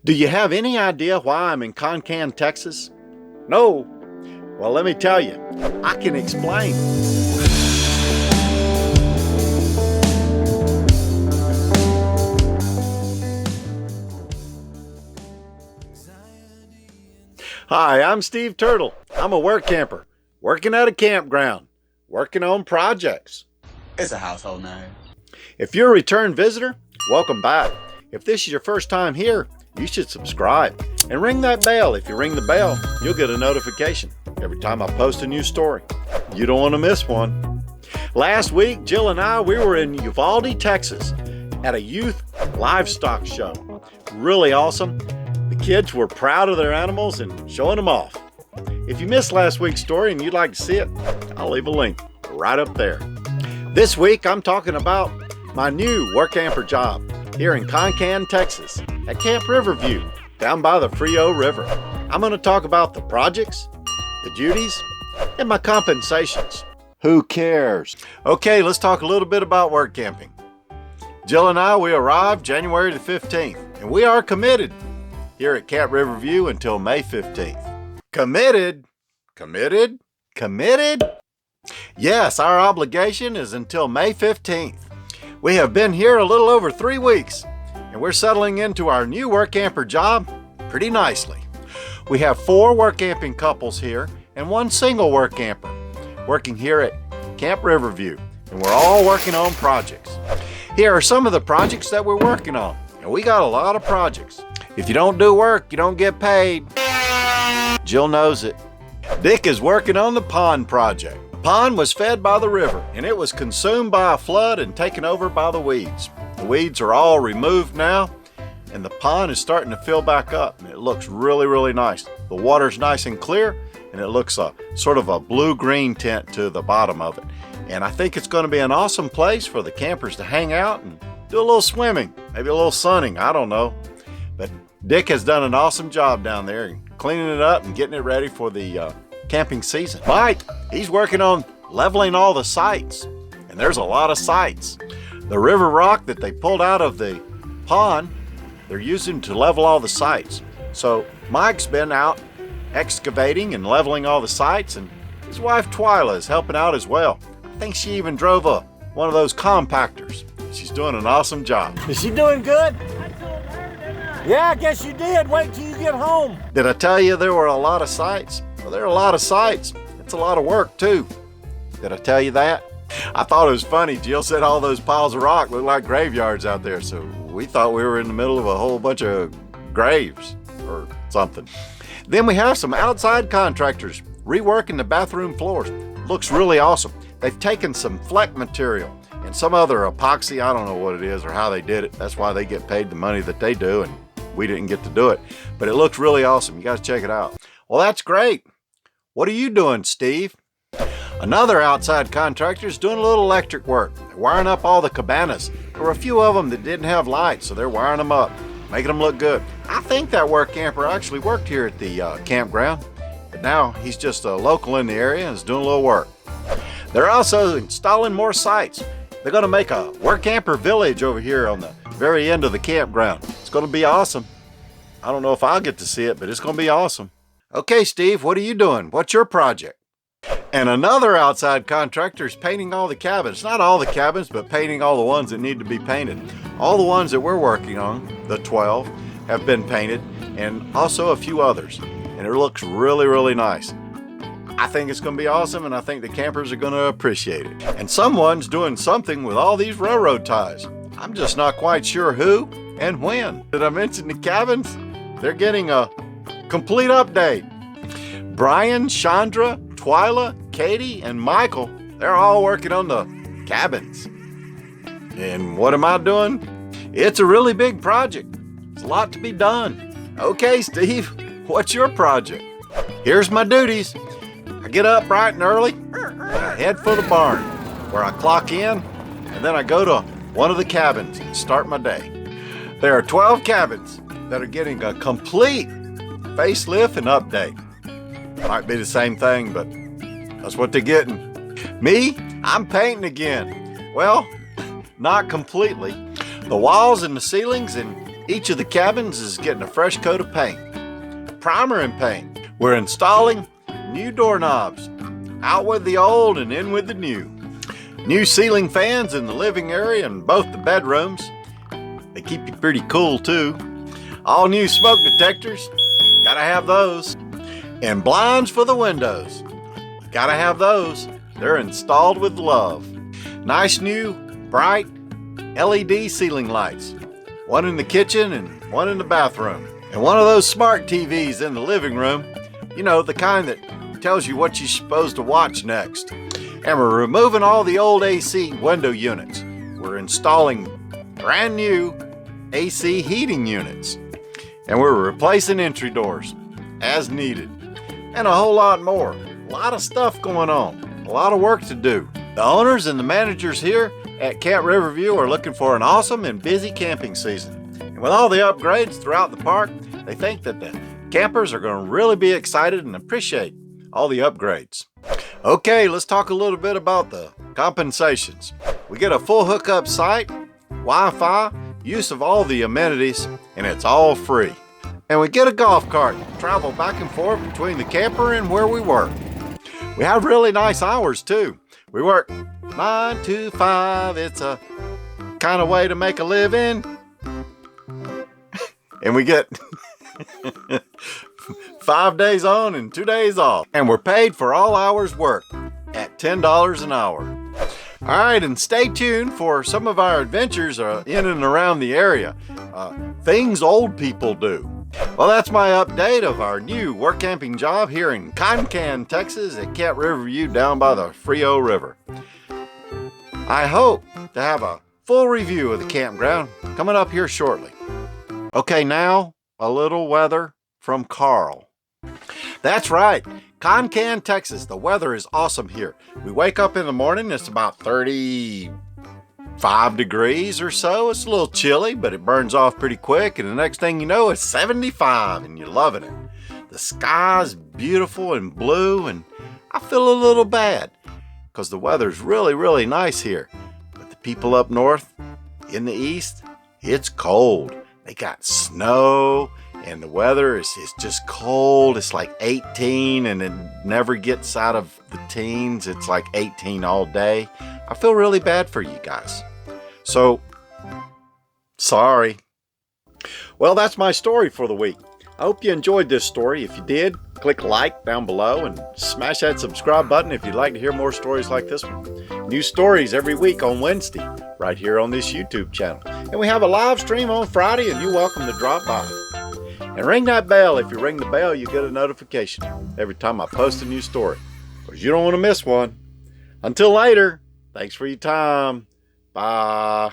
Do you have any idea why I'm in Concan, Texas? No? Well, let me tell you, I can explain. Hi, I'm Steve Turtle. I'm a work camper, working at a campground, working on projects. It's a household name. If you're a return visitor, welcome back. If this is your first time here, you should subscribe and ring that bell. If you ring the bell, you'll get a notification every time I post a new story. You don't want to miss one. Last week, Jill and I, we were in Uvalde, Texas at a youth livestock show. Really awesome. The kids were proud of their animals and showing them off. If you missed last week's story and you'd like to see it, I'll leave a link right up there. This week, I'm talking about my new Workamper job here in Concan, Texas at Camp Riverview down by the Frio River. I'm going to talk about the projects, the duties, and my compensations. Who cares? Okay, let's talk a little bit about work camping. Jill and I, we arrived January the 15th, and we are committed here at Camp Riverview until May 15th. Committed? Committed? Committed? Yes, our obligation is until May 15th. We have been here a little over 3 weeks, and we're settling into our new work camper job pretty nicely. We have 4 work camping couples here and 1 single work camper working here at Camp Riverview, and we're all working on projects. Here are some of the projects that we're working on, and we got a lot of projects. If you don't do work, you don't get paid. Jill knows it. Dick is working on the pond project. The pond was fed by the river, and it was consumed by a flood and taken over by the weeds. The weeds are all removed now, and the pond is starting to fill back up, and it looks really, really nice. The water's nice and clear, and it looks sort of a blue-green tint to the bottom of it. And I think it's going to be an awesome place for the campers to hang out and do a little swimming, maybe a little sunning, I don't know. But Dick has done an awesome job down there, cleaning it up and getting it ready for the camping season. Mike, he's working on leveling all the sites, and there's a lot of sites. The river rock that they pulled out of the pond, they're using to level all the sites. So Mike's been out excavating and leveling all the sites, and his wife Twyla is helping out as well. I think she even drove one of those compactors. She's doing an awesome job. Is she doing good? I told her, didn't I? Yeah, I guess you did. Wait till you get home. Did I tell you there were a lot of sites? Well, there are a lot of sites. It's a lot of work too. Did I tell you that? I thought it was funny. Jill said all those piles of rock look like graveyards out there, so we thought we were in the middle of a whole bunch of graves or something. Then we have some outside contractors reworking the bathroom floors. Looks really awesome. They've taken some Fleck material and some other epoxy. I don't know what it is or how they did it. That's why they get paid the money that they do, and we didn't get to do it. But it looks really awesome. You guys check it out. Well, that's great. What are you doing, Steve? Another outside contractor is doing a little electric work. They're wiring up all the cabanas. There were a few of them that didn't have lights, so they're wiring them up, making them look good. I think that work camper actually worked here at the campground, but now he's just a local in the area and is doing a little work. They're also installing more sites. They're going to make a work camper village over here on the very end of the campground. It's going to be awesome. I don't know if I'll get to see it, but it's going to be awesome. Okay, Steve, what are you doing? What's your project? And another outside contractor is painting all the cabins. Not all the cabins, but painting all the ones that need to be painted. All the ones that we're working on, the 12, have been painted, and also a few others. And it looks really, really nice. I think it's going to be awesome, and I think the campers are going to appreciate it. And someone's doing something with all these railroad ties. I'm just not quite sure who and when. Did I mention the cabins? They're getting a complete update. Brian, Chandra, Twyla, Katie, and Michael, they're all working on the cabins. And what am I doing? It's a really big project. There's a lot to be done. Okay, Steve, what's your project? Here's my duties. I get up bright and early, and I head for the barn, where I clock in, and then I go to one of the cabins and start my day. There are 12 cabins that are getting a complete facelift and update. Might be the same thing, but that's what they're getting. Me, I'm painting again. Well, not completely. The walls and the ceilings and Each of the cabins is getting a fresh coat of paint, primer and paint. We're installing new doorknobs, out with the old and in with the new. New ceiling fans in the living area and both the bedrooms. They keep you pretty cool too. All new smoke detectors, gotta have those. And blinds for the windows, gotta have those. They're installed with love. Nice new, bright LED ceiling lights. One in the kitchen and one in the bathroom. And one of those smart TVs in the living room. You know, the kind that tells you what you're supposed to watch next. And we're removing all the old AC window units. We're installing brand new AC heating units. And we're replacing entry doors as needed. And a whole lot more. A lot of stuff going on. A lot of work to do. The owners and the managers here at Camp Riverview are looking for an awesome and busy camping season. And with all the upgrades throughout the park, they think that the campers are going to really be excited and appreciate all the upgrades. Okay, let's talk a little bit about the compensations. We get a full hookup site, Wi-Fi, use of all the amenities, and it's all free. And we get a golf cart to travel back and forth between the camper and where we work. We have really nice hours too. We work 9 to 5. It's a kind of way to make a living. And we get 5 days on and 2 days off. And we're paid for all hours worked at $10 an hour. All right, and stay tuned for some of our adventures in and around the area. Things old people do. Well, that's my update of our new work camping job here in Concan, Texas at Camp Riverview down by the Frio River. I hope to have a full review of the campground coming up here shortly. Okay, now a little weather from Carl. That's right, Concan, Texas. The weather is awesome here. We wake up in the morning, it's about 35 degrees or so. It's a little chilly, but it burns off pretty quick. And the next thing you know, it's 75 and you're loving it. The sky's beautiful and blue, and I feel a little bad because the weather's really, really nice here. But the people up north in the east, it's cold. They got snow and the weather is just cold. It's like 18 and it never gets out of the teens. It's like 18 all day. I feel really bad for you guys. So, sorry. Well, that's my story for the week. I hope you enjoyed this story. If you did, click like down below and smash that subscribe button if you'd like to hear more stories like this one. New stories every week on Wednesday, right here on this YouTube channel. And we have a live stream on Friday, and you're welcome to drop by. And ring that bell. If you ring the bell, you get a notification every time I post a new story, because you don't want to miss one. Until later, thanks for your time. Bye.